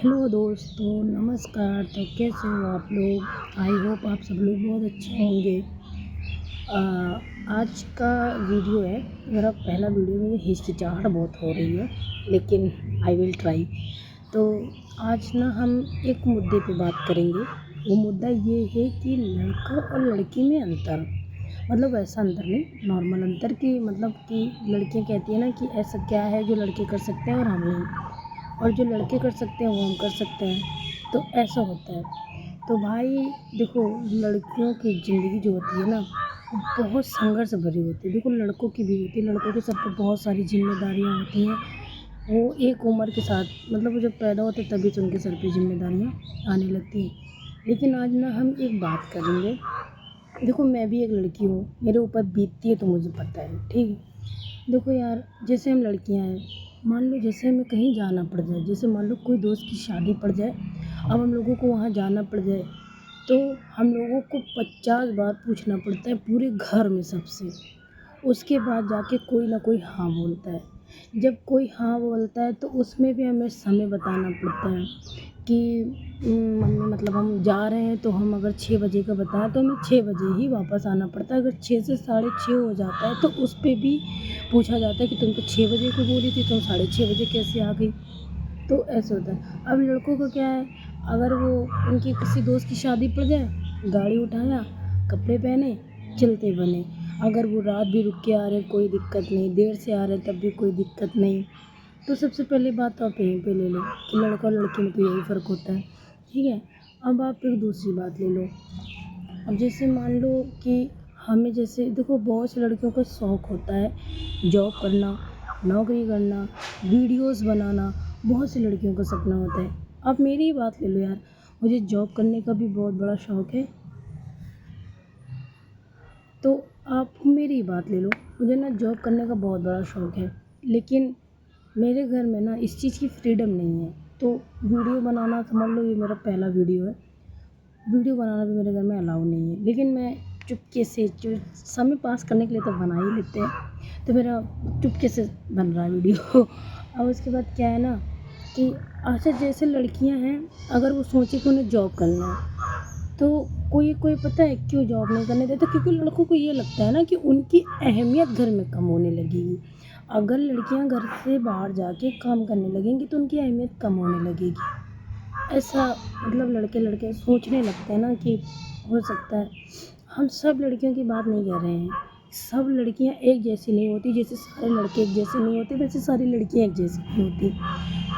Hello दोस्तों, नमस्कार। तो कैसे हो आप लोग? आई होप आप सब लोग बहुत अच्छे होंगे। आज का वीडियो है, मेरा पहला वीडियो में हिचकिचाहट बहुत हो रही है, लेकिन आई विल ट्राई। तो आज ना हम एक मुद्दे पे बात करेंगे। वो मुद्दा ये है कि लड़का और लड़की में अंतर, मतलब ऐसा अंतर नहीं, नॉर्मल अंतर कि मतलब कि लड़कियां कहती हैं ना कि ऐसा क्या है जो लड़के कर सकते हैं और हम नहीं, और जो लड़के कर सकते हैं वो हम कर सकते हैं। तो ऐसा होता है। तो भाई देखो, लड़कियों की ज़िंदगी जो होती है ना, वो बहुत संघर्ष भरी होती है। देखो, लड़कों की भी होती है, लड़कों के सर पर बहुत सारी जिम्मेदारियाँ होती हैं। वो एक उम्र के साथ, मतलब वो जब पैदा होते तभी से उनके सर पे जिम्मेदारियाँ आने लगती हैं। लेकिन आज ना हम एक बात करेंगे। देखो, मैं भी एक लड़की हूँ, मेरे ऊपर बीतती है तो मुझे पता है, ठीक है। देखो यार, जैसे हम लड़कियां हैं, मान लो जैसे हमें कहीं जाना पड़ जाए, जैसे मान लो कोई दोस्त की शादी पड़ जाए, अब हम लोगों को वहाँ जाना पड़ जाए, तो हम लोगों को 50 बार पूछना पड़ता है पूरे घर में सबसे। उसके बाद जाके कोई ना कोई हाँ बोलता है। जब कोई हाँ बोलता है तो उसमें भी हमें समय बताना पड़ता है कि मम्मी, मतलब हम जा रहे हैं तो हम अगर 6 बजे का बताएं तो हमें 6 बजे ही वापस आना पड़ता है। अगर 6 से 6:30 हो जाता है तो उस पे भी पूछा जाता है कि तुम तो 6 बजे को बोली थी, तुम 6:30 बजे कैसे आ गई। तो ऐसे होता है। अब लड़कों को क्या है, अगर वो उनकी किसी दोस्त की शादी पड़ जाए, गाड़ी उठाया, कपड़े पहने, चलते बने। अगर वो रात भी रुक के आ रहे, कोई दिक्कत नहीं, देर से आ रहे तब भी कोई दिक्कत नहीं। तो सबसे पहली बात तो आप यहीं पे ले लो कि लड़का और लड़की में तो यही फ़र्क होता है, ठीक है। अब आप एक दूसरी बात ले लो। अब जैसे मान लो कि हमें, जैसे देखो, बहुत सी लड़कियों का शौक़ होता है जॉब करना, नौकरी करना, वीडियोस बनाना। बहुत सी लड़कियों का सपना होता है। आप मेरी ही बात ले लो यार, मुझे जॉब करने का भी बहुत बड़ा शौक़ है। तो आप मेरी ही बात ले लो, मुझे ना जॉब करने का बहुत बड़ा शौक़ है, लेकिन मेरे घर में ना इस चीज़ की फ्रीडम नहीं है। तो वीडियो बनाना, समझ लो ये मेरा पहला वीडियो है। वीडियो बनाना भी मेरे घर में अलाउ नहीं है, लेकिन मैं चुपके से, जो समय पास करने के लिए तो बना ही लेते हैं, तो मेरा चुपके से बन रहा है वीडियो। अब उसके बाद क्या है ना कि अच्छा, जैसे लड़कियां हैं, अगर वो सोचे कि उन्हें जॉब करना है, तो कोई कोई पता है क्यों जॉब नहीं करने देता? क्योंकि लड़कों को ये लगता है ना कि उनकी अहमियत घर में कम होने लगेगी। अगर लड़कियां घर से बाहर जाके काम करने लगेंगी तो उनकी अहमियत कम होने लगेगी। ऐसा, मतलब लड़के लड़के सोचने लगते हैं ना कि हो सकता है। हम सब लड़कियों की बात नहीं कर रहे हैं। सब लड़कियां एक जैसी नहीं होती, जैसे सारे लड़के एक जैसे नहीं होते वैसे सारी लड़कियां एक जैसी नहीं होती।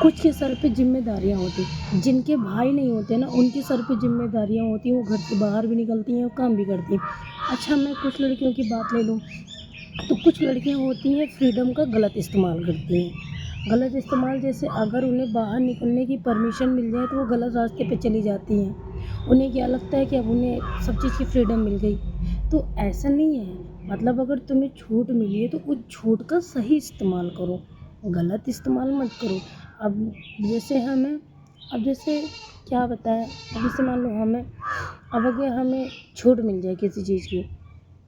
कुछ के सर पे जिम्मेदारियां होती, जिनके भाई नहीं होते ना, उनके सर पे जिम्मेदारियां होती हैं। वो घर से बाहर भी निकलती हैं और काम भी करती हैं। अच्छा, मैं कुछ लड़कियों की बात ले लूँ, तो कुछ लड़कियां होती हैं फ्रीडम का गलत इस्तेमाल करती हैं। गलत इस्तेमाल जैसे, अगर उन्हें बाहर निकलने की परमिशन मिल जाए तो वो गलत रास्ते पे चली जाती हैं। उन्हें क्या लगता है कि अब उन्हें सब चीज़ की फ्रीडम मिल गई। तो ऐसा नहीं है। मतलब अगर तुम्हें छूट मिली है तो उस छूट का सही इस्तेमाल करो, गलत इस्तेमाल मत करो। अब जैसे हमें, अब जैसे क्या बताएं, अब जैसे मान लो हमें, अब अगर हमें छूट मिल जाए किसी चीज़ की,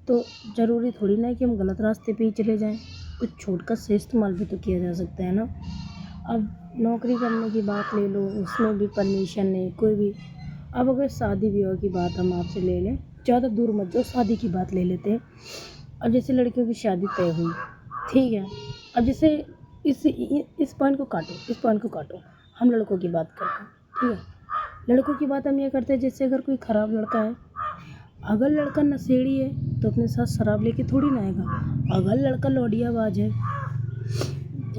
तो ज़रूरी थोड़ी ना है कि हम गलत रास्ते पे ही चले जाएं। कुछ छूट का सही इस्तेमाल भी तो किया जा सकता है ना। अब नौकरी करने की बात ले लो, उसमें भी परमिशन नहीं कोई भी। अब अगर शादी ब्याह की बात हम आपसे ले लें, ज़्यादा दूर मत जाओ, शादी की बात ले लेते हैं। अब जैसे लड़कियों की शादी तय हुई, ठीक है। अब जैसे इस पॉइंट को काटो, इस पॉइंट को काटो, हम लड़कों की बात करते हैं, ठीक है। लड़कों की बात हम ये करते हैं, जैसे अगर कोई ख़राब लड़का है, अगर लड़का नशेड़ी है तो अपने साथ शराब लेके थोड़ी ना आएगा। अगर लड़का लौंडियाबाज है,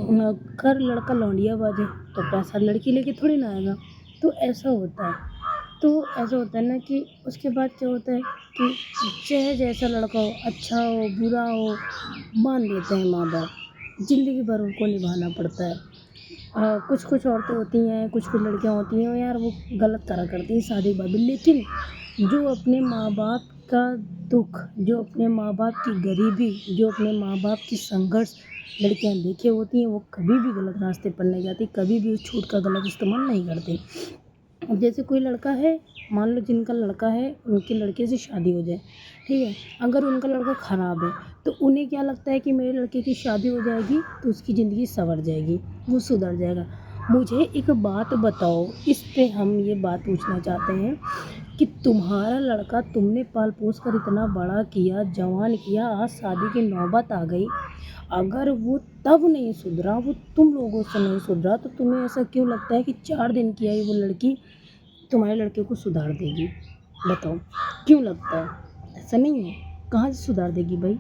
अगर लड़का लौंडियाबाज है तो पैसा लड़की लेके थोड़ी ना आएगा। तो ऐसा होता है। तो ऐसा होता है ना कि उसके बाद क्या होता है कि चाहे जैसा लड़का हो, अच्छा हो बुरा हो, मान देते हैं माँ बाप। ज़िंदगी भर उनको निभाना पड़ता है। कुछ कुछ औरतें होती हैं, कुछ कुछ लड़कियां होती हैं यार, वो गलत करा करती हैं शादी के बाद भी। लेकिन जो अपने माँ बाप का दुख, जो अपने माँ बाप की गरीबी, जो अपने माँ बाप की संघर्ष लड़कियां देखे होती हैं, वो कभी भी गलत रास्ते पर नहीं जाती, कभी भी उस छूट का गलत इस्तेमाल नहीं करती। अब जैसे कोई लड़का है, मान लो जिनका लड़का है, उनके लड़के से शादी हो जाए, ठीक है। अगर उनका लड़का ख़राब है तो उन्हें क्या लगता है कि मेरे लड़के की शादी हो जाएगी तो उसकी ज़िंदगी संवर जाएगी, वो सुधर जाएगा। मुझे एक बात बताओ, इस पे हम ये बात पूछना चाहते हैं कि तुम्हारा लड़का तुमने पाल पोस कर इतना बड़ा किया, जवान किया, आज शादी की नौबत आ गई, अगर वो तब नहीं सुधरा, वो तुम लोगों से नहीं सुधरा, तो तुम्हें ऐसा क्यों लगता है कि 4 दिन की आई वो लड़की तुम्हारे लड़के को सुधार देगी? बताओ, क्यों लगता है? ऐसा नहीं है, कहाँ से सुधार देगी भाई?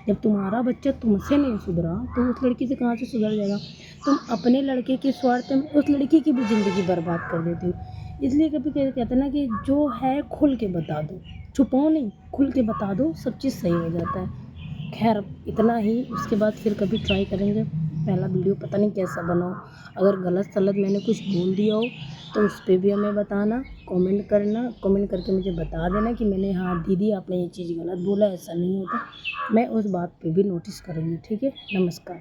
जब तुम्हारा बच्चा तुमसे नहीं सुधरा तो उस लड़की से कहाँ से सुधर जाएगा? तुम अपने लड़के के स्वार्थ में उस लड़की की भी ज़िंदगी बर्बाद कर देती हो। इसलिए कभी कभी कहते हैं ना कि जो है खुल के बता दो, छुपाओ नहीं, खुल के बता दो, सब चीज़ सही हो जाता है। खैर इतना ही, उसके बाद फिर कभी ट्राई करेंगे। पहला वीडियो पता नहीं कैसा बना हो, अगर गलत सलत मैंने कुछ बोल दिया हो तो उस पे भी हमें बताना, कमेंट करना, कमेंट करके मुझे बता देना कि मैंने हाँ दीदी आपने ये चीज़ गलत बोला, ऐसा नहीं होता। मैं उस बात पे भी नोटिस करूँगी। ठीक है, नमस्कार।